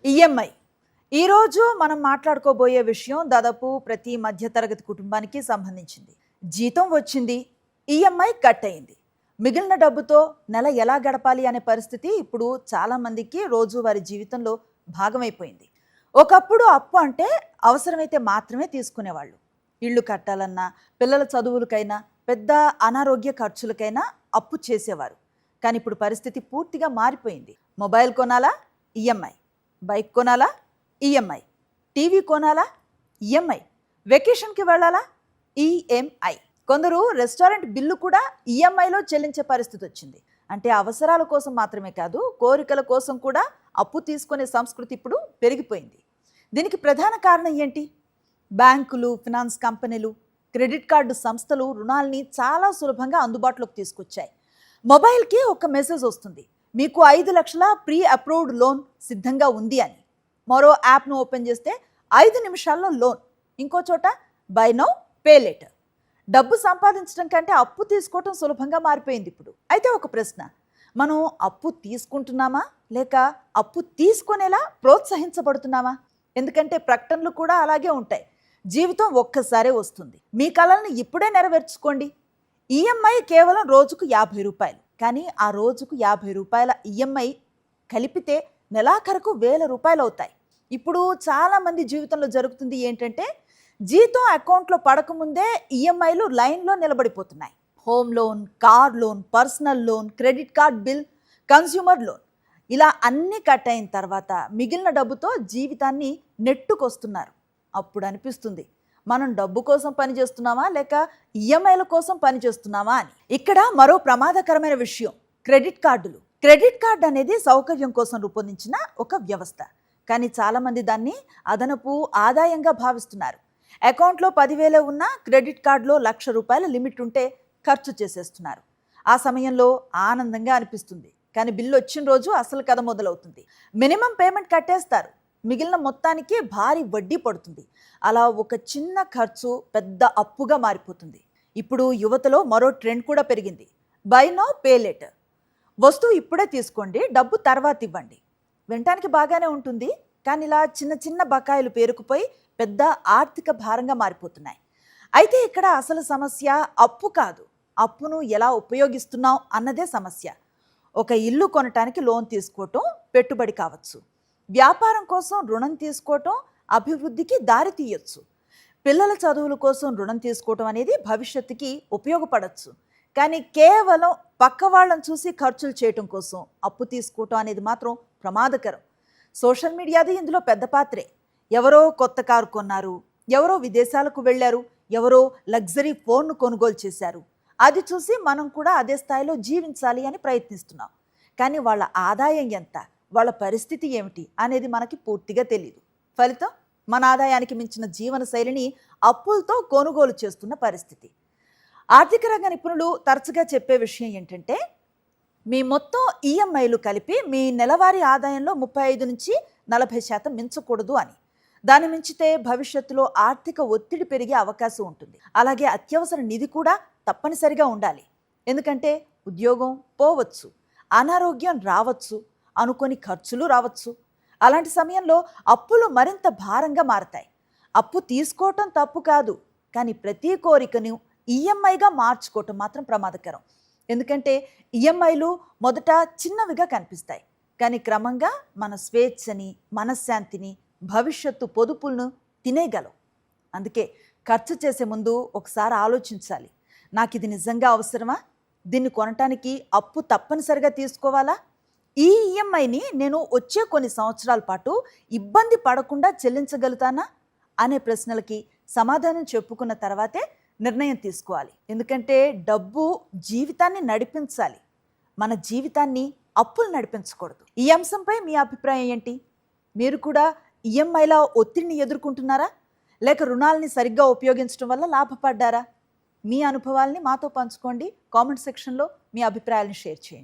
EMI ఈరోజు మనం మాట్లాడుకోబోయే విషయం దాదాపు ప్రతి మధ్యతరగతి కుటుంబానికి సంబంధించింది. జీతం వచ్చింది, ఈఎంఐ కట్ అయింది. మిగిలిన డబ్బుతో నెల ఎలా గడపాలి అనే పరిస్థితి ఇప్పుడు చాలామందికి రోజువారీ జీవితంలో భాగమైపోయింది. ఒకప్పుడు అప్పు అంటే అవసరమైతే మాత్రమే తీసుకునేవాళ్ళు. ఇళ్ళు కట్టాలన్నా, పిల్లల చదువులకైనా, పెద్ద అనారోగ్య ఖర్చులకైనా అప్పు చేసేవారు. కానీ ఇప్పుడు పరిస్థితి పూర్తిగా మారిపోయింది. మొబైల్ కొనాలా, ఈఎంఐ. బైక్ కొనాలా, ఈఎంఐ. టీవీ కొనాలా, ఈఎంఐ. వెకేషన్కి వెళ్ళాలా, ఈఎంఐ. కొందరు రెస్టారెంట్ బిల్లు కూడా ఈఎంఐలో చెల్లించే పరిస్థితి వచ్చింది. అంటే అవసరాల కోసం మాత్రమే కాదు, కోరికల కోసం కూడా అప్పు తీసుకునే సంస్కృతి ఇప్పుడు పెరిగిపోయింది. దీనికి ప్రధాన కారణం ఏంటి? బ్యాంకులు, ఫినాన్స్ కంపెనీలు, క్రెడిట్ కార్డు సంస్థలు రుణాల్ని చాలా సులభంగా అందుబాటులోకి తీసుకొచ్చాయి. మొబైల్కి ఒక మెసేజ్ వస్తుంది, మీకు 5 లక్షల ప్రీ అప్రూవ్డ్ లోన్ సిద్ధంగా ఉంది అని. మరో యాప్ను ఓపెన్ చేస్తే 5 నిమిషాల్లో లోన్. ఇంకో చోట బై నౌ పే లేటర్. డబ్బు సంపాదించడం కంటే అప్పు తీసుకోవటం సులభంగా మారిపోయింది ఇప్పుడు. అయితే ఒక ప్రశ్న, మనం అప్పు తీసుకుంటున్నామా లేక అప్పు తీసుకునేలా ప్రోత్సహించబడుతున్నామా? ఎందుకంటే ప్రకటనలు కూడా అలాగే ఉంటాయి. జీవితం ఒక్కసారే వస్తుంది, మీ కలల్ని ఇప్పుడే నెరవేర్చుకోండి. ఈఎంఐ కేవలం రోజుకు 50 రూపాయలు. కానీ ఆ రోజుకు 50 రూపాయల ఈఎంఐ కలిపితే నెలాఖరుకు 1000 రూపాయలు అవుతాయి. ఇప్పుడు చాలామంది జీవితంలో జరుగుతుంది ఏంటంటే, జీతం అకౌంట్లో పడకముందే ఈఎంఐలు లైన్లో నిలబడిపోతున్నాయి. Home loan, car loan, personal loan, credit card bill, consumer loan, ఇలా అన్నీ కట్ అయిన తర్వాత మిగిలిన డబ్బుతో జీవితాన్ని నెట్టుకొస్తున్నారు. అప్పుడు అనిపిస్తుంది, మనం డబ్బు కోసం పనిచేస్తున్నామా లేక ఈఎంఐల కోసం పనిచేస్తున్నామా అని. ఇక్కడ మరో ప్రమాదకరమైన విషయం, క్రెడిట్ కార్డులు. క్రెడిట్ కార్డు అనేది సౌకర్యం కోసం రూపొందించిన ఒక వ్యవస్థ. కానీ చాలామంది దాన్ని అదనపు ఆదాయంగా భావిస్తున్నారు. అకౌంట్లో 10,000 ఉన్న క్రెడిట్ కార్డులో 1,00,000 రూపాయల లిమిట్ ఉంటే ఖర్చు చేసేస్తున్నారు. ఆ సమయంలో ఆనందంగా అనిపిస్తుంది, కానీ బిల్లు వచ్చిన రోజు అసలు కథ మొదలవుతుంది. మినిమం పేమెంట్ కట్టేస్తారు, మిగిలిన మొత్తానికి భారీ వడ్డీ పడుతుంది. అలా ఒక చిన్న ఖర్చు పెద్ద అప్పుగా మారిపోతుంది. ఇప్పుడు యువతలో మరో ట్రెండ్ కూడా పెరిగింది, బై నౌ పే లేటర్. వస్తువు ఇప్పుడే తీసుకోండి, డబ్బు తర్వాత ఇవ్వండి. వినటానికి బాగానే ఉంటుంది, కానీ ఇలా చిన్న చిన్న బకాయిలు పేరుకుపోయి పెద్ద ఆర్థిక భారంగా మారిపోతున్నాయి. అయితే ఇక్కడ అసలు సమస్య అప్పు కాదు, అప్పును ఎలా ఉపయోగిస్తున్నాం అన్నదే సమస్య. ఒక ఇల్లు కొనటానికి లోన్ తీసుకోవటం పెట్టుబడి కావచ్చు, వ్యాపారం కోసం రుణం తీసుకోవటం అభివృద్ధికి దారి తీయొచ్చు, పిల్లల చదువుల కోసం రుణం తీసుకోవటం అనేది భవిష్యత్తుకి ఉపయోగపడవచ్చు. కానీ కేవలం పక్క వాళ్ళని చూసి ఖర్చులు చేయటం కోసం అప్పు తీసుకోవటం అనేది మాత్రం ప్రమాదకరం. సోషల్ మీడియాది ఇందులో పెద్ద పాత్రే. ఎవరో కొత్త కారు కొన్నారు, ఎవరో విదేశాలకు వెళ్ళారు, ఎవరో లగ్జరీ ఫోన్ను కొనుగోలు చేశారు. అది చూసి మనం కూడా అదే స్థాయిలో జీవించాలి అని ప్రయత్నిస్తున్నాం. కానీ వాళ్ళ ఆదాయం ఎంత, వాళ్ళ పరిస్థితి ఏమిటి అనేది మనకి పూర్తిగా తెలియదు. ఫలితం మన ఆదాయానికి మించిన జీవన శైలిని అప్పులతో కొనుగోలు చేస్తున్న పరిస్థితి. ఆర్థిక రంగ నిపుణులు తరచుగా చెప్పే విషయం ఏంటంటే, మీ మొత్తం ఈఎంఐలు కలిపి మీ నెలవారీ ఆదాయంలో 35 నుంచి 40% మించకూడదు అని. దాన్ని మించితే భవిష్యత్తులో ఆర్థిక ఒత్తిడి పెరిగే అవకాశం ఉంటుంది. అలాగే అత్యవసర నిధి కూడా తప్పనిసరిగా ఉండాలి. ఎందుకంటే ఉద్యోగం పోవచ్చు, అనారోగ్యం రావచ్చు, అనుకోని ఖర్చులు రావచ్చు. అలాంటి సమయంలో అప్పులు మరింత భారంగా మారతాయి. అప్పు తీసుకోవటం తప్పు కాదు, కానీ ప్రతి కోరికను ఈఎంఐగా మార్చుకోవటం మాత్రం ప్రమాదకరం. ఎందుకంటే ఈఎంఐలు మొదట చిన్నవిగా కనిపిస్తాయి, కానీ క్రమంగా మన స్వేచ్ఛని, మనశ్శాంతిని, భవిష్యత్తు పొదుపులను తినేయగలవు. అందుకే ఖర్చు చేసే ముందు ఒకసారి ఆలోచించాలి, నాకు ఇది నిజంగా అవసరమా? దీన్ని కొనటానికి అప్పు తప్పనిసరిగా తీసుకోవాలా? ఈ ఈఎంఐని నేను వచ్చే కొన్ని సంవత్సరాల పాటు ఇబ్బంది పడకుండా చెల్లించగలుగుతానా అనే ప్రశ్నలకి సమాధానం చెప్పుకున్న తర్వాతే నిర్ణయం తీసుకోవాలి. ఎందుకంటే డబ్బు జీవితాన్ని నడిపించాలి, మన జీవితాన్ని అప్పులు నడిపించకూడదు. ఈ అంశంపై మీ అభిప్రాయం ఏంటి? మీరు కూడా ఈఎంఐల ఒత్తిడిని ఎదుర్కొంటున్నారా లేక రుణాలని సరిగ్గా ఉపయోగించడం వల్ల లాభపడ్డారా? మీ అనుభవాల్ని మాతో పంచుకోండి. కామెంట్ సెక్షన్లో మీ అభిప్రాయాలను షేర్ చేయండి.